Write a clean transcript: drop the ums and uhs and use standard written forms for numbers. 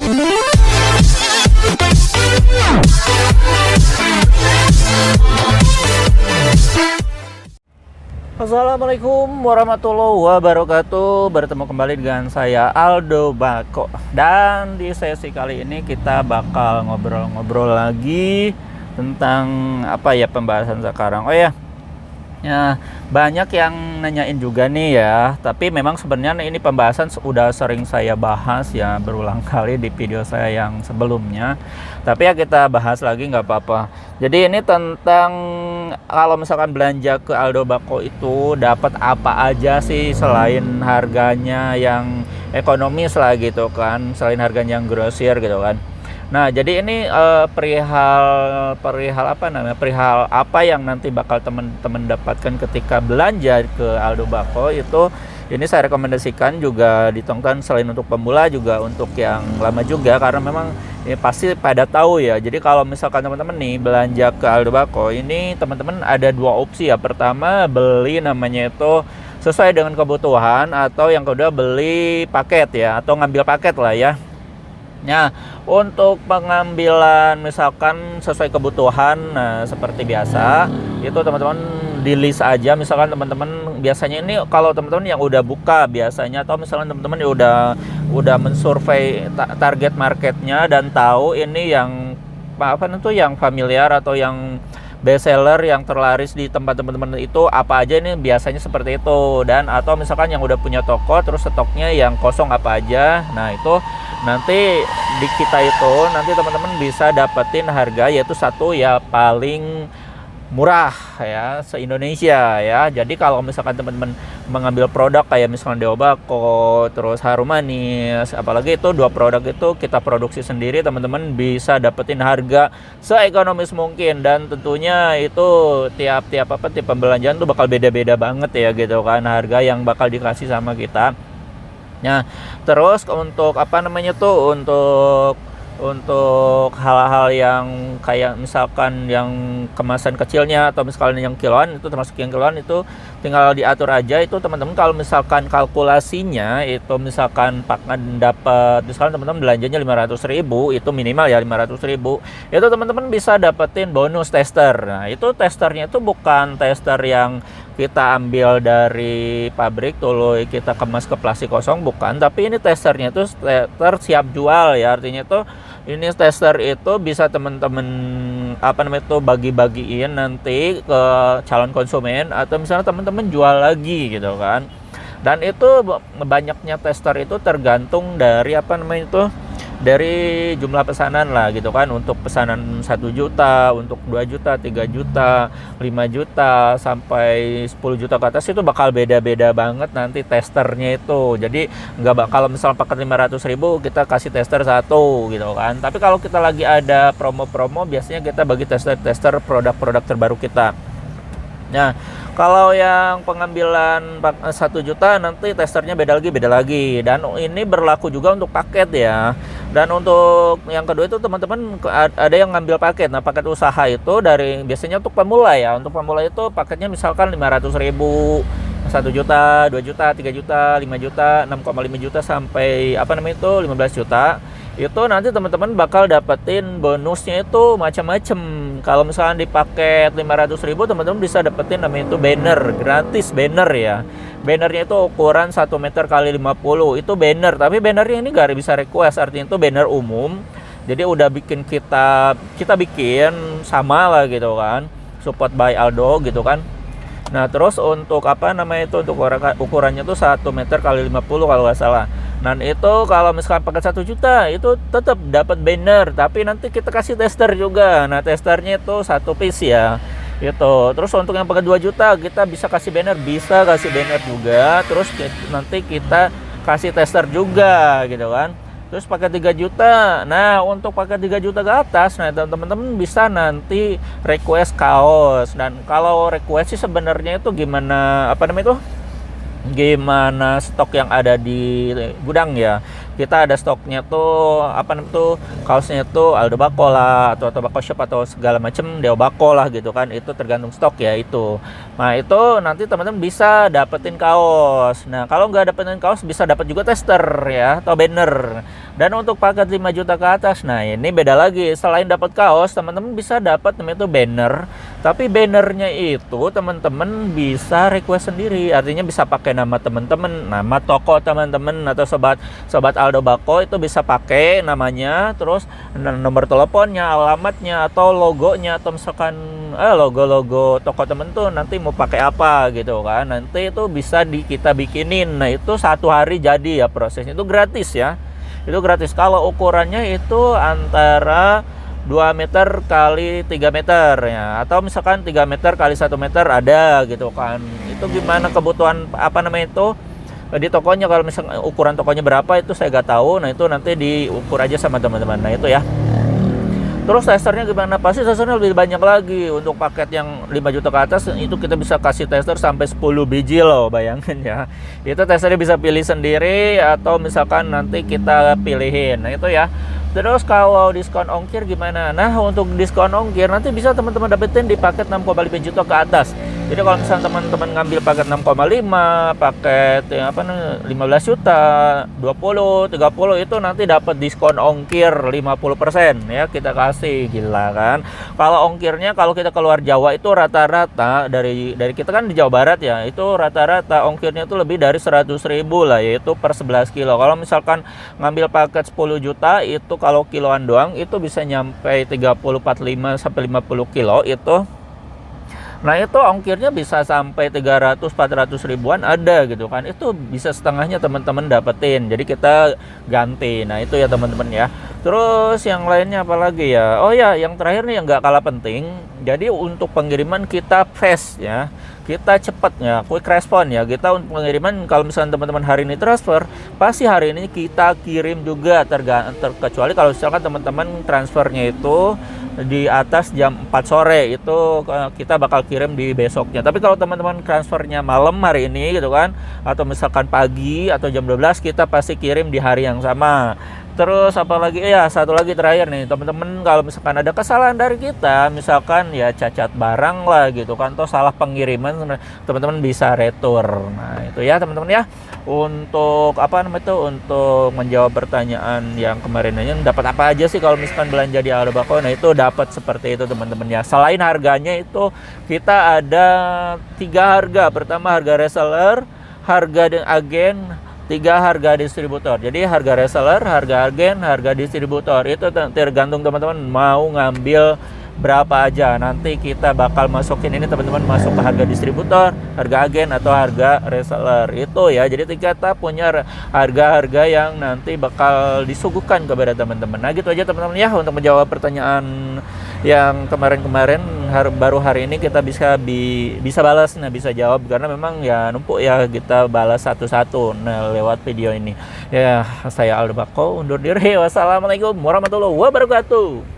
Assalamualaikum warahmatullahi wabarakatuh. Bertemu kembali dengan saya Aldo Bako. Dan di sesi kali ini kita bakal ngobrol-ngobrol lagi tentang apa ya pembahasan sekarang. Oh ya, banyak yang nanyain juga nih ya. Tapi memang sebenarnya ini pembahasan udah sering saya bahas ya berulang kali di video saya yang sebelumnya. Tapi ya kita bahas lagi nggak apa-apa. Jadi ini tentang kalau misalkan belanja ke Aldo Bako itu dapat apa aja sih selain harganya yang ekonomis lah gitu kan, selain harganya yang grosir gitu kan. Nah, jadi ini perihal apa yang nanti bakal teman-teman dapatkan ketika belanja ke Aldo Bako itu. Ini saya rekomendasikan juga ditonton selain untuk pemula juga untuk yang lama juga, karena memang ini pasti pada tahu ya. Jadi kalau misalkan teman-teman nih belanja ke Aldo Bako ini, teman-teman ada dua opsi ya. Pertama, beli namanya itu sesuai dengan kebutuhan, atau yang kedua beli paket ya, atau ngambil paket lah ya. Nah, untuk pengambilan misalkan sesuai kebutuhan, nah seperti biasa itu teman-teman di list aja. Misalkan teman-teman biasanya ini kalau teman-teman yang udah buka biasanya, atau misalkan teman-teman udah mensurvei target marketnya dan tahu ini yang yang familiar atau yang best seller yang terlaris di tempat teman-teman itu apa aja, ini biasanya seperti itu. Dan atau misalkan yang udah punya toko terus stoknya yang kosong apa aja, nah itu nanti di kita itu nanti teman-teman bisa dapetin harga yaitu satu ya paling murah ya se-Indonesia ya. Jadi kalau misalkan teman-teman mengambil produk kayak misalkan Aldo Bako terus Harum Manis, apalagi itu dua produk itu kita produksi sendiri, teman-teman bisa dapetin harga seekonomis mungkin. Dan tentunya itu tiap pembelanjaan tuh bakal beda-beda banget ya gitu kan, harga yang bakal dikasih sama kita. Nah, terus untuk untuk hal-hal yang kayak misalkan yang kemasan kecilnya atau misalkan yang kiloan, itu termasuk yang kiloan itu tinggal diatur aja. Itu teman-teman kalau misalkan kalkulasinya itu misalkan dapat misalkan teman-teman belanjanya 500.000, itu minimal ya 500.000, itu teman-teman bisa dapetin bonus tester. Nah, itu testernya itu bukan tester yang kita ambil dari pabrik dulu kita kemas ke plastik kosong, bukan, tapi ini testernya itu tester siap jual ya. Artinya itu ini tester itu bisa teman-teman bagi-bagiin nanti ke calon konsumen, atau misalnya teman-teman jual lagi gitu kan. Dan itu banyaknya tester itu tergantung dari dari jumlah pesanan lah gitu kan. Untuk pesanan 1 juta, untuk 2 juta, 3 juta, 5 juta sampai 10 juta ke atas itu bakal beda-beda banget nanti testernya itu. Jadi kalau misalnya paket 500.000 kita kasih tester satu gitu kan. Tapi kalau kita lagi ada promo-promo, biasanya kita bagi tester produk-produk terbaru kita. Nah, kalau yang pengambilan 1 juta nanti testernya beda lagi. Dan ini berlaku juga untuk paket ya. Dan untuk yang kedua itu teman-teman ada yang ngambil paket. Nah, paket usaha itu dari biasanya untuk pemula ya. Untuk pemula itu paketnya misalkan 500.000, 1 juta, 2 juta, 3 juta, 5 juta, 6,5 juta sampai 15 juta. Itu nanti teman-teman bakal dapetin bonusnya itu macam-macam. Kalau misalnya di paket 500.000 teman-teman bisa dapetin namanya itu banner, gratis banner ya. Bannernya itu ukuran 1 meter kali 50, itu banner. Tapi bannernya ini gak bisa request, artinya itu banner umum. Jadi udah kita bikin sama lah gitu kan, support by Aldo gitu kan. Nah, terus untuk untuk ukurannya itu 1 meter kali 50 kalau nggak salah. Dan itu kalau misalkan paket 1 juta itu tetap dapat banner, tapi nanti kita kasih tester juga. Nah, testernya itu 1 piece ya. Itu. Terus untuk yang paket 2 juta kita bisa kasih banner juga. Terus nanti kita kasih tester juga gitu kan. Terus paket 3 juta. Nah, untuk paket 3 juta ke atas, nah teman-teman bisa nanti request kaos. Dan kalau request sih sebenarnya itu gimana gimana stok yang ada di gudang ya. Kita ada stoknya tuh apa namanya tuh, kaosnya tuh Aldo Bako lah, atau Bako Shop atau segala macem Deo Bako lah gitu kan, itu tergantung stok ya itu. Nah itu nanti teman-teman bisa dapetin kaos. Nah kalau nggak dapetin kaos bisa dapat juga tester ya atau banner. Dan untuk paket 5 juta ke atas, nah ini beda lagi. Selain dapat kaos, teman-teman bisa dapat namanya itu banner. Tapi bannernya itu teman-teman bisa request sendiri. Artinya bisa pakai nama teman-teman, nama toko teman-teman atau sobat Aldo Bako itu bisa pakai namanya, terus nomor teleponnya, alamatnya atau logonya, atau misalkan logo-logo toko temen tuh nanti mau pakai apa gitu kan. Nanti itu bisa kita bikinin. Nah, itu 1 hari jadi ya prosesnya. Itu gratis ya. Itu gratis. Kalau ukurannya itu antara 2 meter kali 3 meter ya, atau misalkan 3 meter kali 1 meter ada gitu kan. Itu gimana kebutuhan apa namanya itu di tokonya, kalau misalkan ukuran tokonya berapa itu saya nggak tahu. Nah itu nanti diukur aja sama teman-teman. Nah itu ya. Terus testernya gimana? Pasti testernya lebih banyak lagi. Untuk paket yang 5 juta ke atas itu kita bisa kasih tester sampai 10 biji loh, bayangin ya. Itu testernya bisa pilih sendiri atau misalkan nanti kita pilihin. Nah itu ya. Terus kalau diskon ongkir gimana? Nah untuk diskon ongkir nanti bisa teman-teman dapetin di paket 6,5 juta ke atas. Jadi kalau misalnya teman-teman ngambil paket 6,5, paket apa nih 15 juta, 20, 30 itu nanti dapat diskon ongkir 50% ya, kita kasih. Gila kan. Kalau ongkirnya kalau kita keluar Jawa itu rata-rata dari kita kan di Jawa Barat ya, itu rata-rata ongkirnya itu lebih dari 100.000 lah, yaitu per 11 kilo. Kalau misalkan ngambil paket 10 juta itu kalau kiloan doang itu bisa nyampe 30, 45 sampai 50 kilo itu. Nah itu ongkirnya bisa sampai 300-400 ribuan ada gitu kan. Itu bisa setengahnya teman-teman dapetin. Jadi kita ganti. Nah itu ya teman-teman ya. Terus yang lainnya apa lagi ya? Oh ya, yang terakhir nih yang nggak kalah penting. Jadi untuk pengiriman kita fast ya. Kita cepat ya, quick respon ya. Kita untuk pengiriman kalau misalnya teman-teman hari ini transfer, pasti hari ini kita kirim juga, terkecuali kalau misalkan teman-teman transfernya itu di atas jam 4 sore itu kita bakal kirim di besoknya. Tapi kalau teman-teman transfernya malam hari ini gitu kan, atau misalkan pagi atau jam 12, kita pasti kirim di hari yang sama. Terus apalagi ya, satu lagi terakhir nih teman-teman, kalau misalkan ada kesalahan dari kita, misalkan ya cacat barang lah gitu kan, atau salah pengiriman, teman-teman bisa retur. Nah itu ya teman-teman ya, untuk apa namanya itu, untuk menjawab pertanyaan yang kemarin aja, dapat apa aja sih kalau misalkan belanja di Aldo Bako. Nah itu dapat seperti itu teman-teman ya. Selain harganya itu kita ada 3 harga. Pertama harga reseller, harga agen, 3 harga distributor. Jadi harga reseller, harga agen, harga distributor itu tergantung teman-teman mau ngambil berapa aja. Nanti kita bakal masukin ini teman-teman, masuk ke harga distributor, harga agen atau harga reseller itu ya. Jadi kita punya harga-harga yang nanti bakal disuguhkan kepada teman-teman. Nah gitu aja teman-teman ya untuk menjawab pertanyaan yang kemarin-kemarin. Baru hari ini kita bisa balas, nah bisa jawab karena memang ya numpuk ya, kita balas satu-satu nah lewat video ini ya. Saya Aldo Bako undur diri. Wassalamualaikum warahmatullahi wabarakatuh.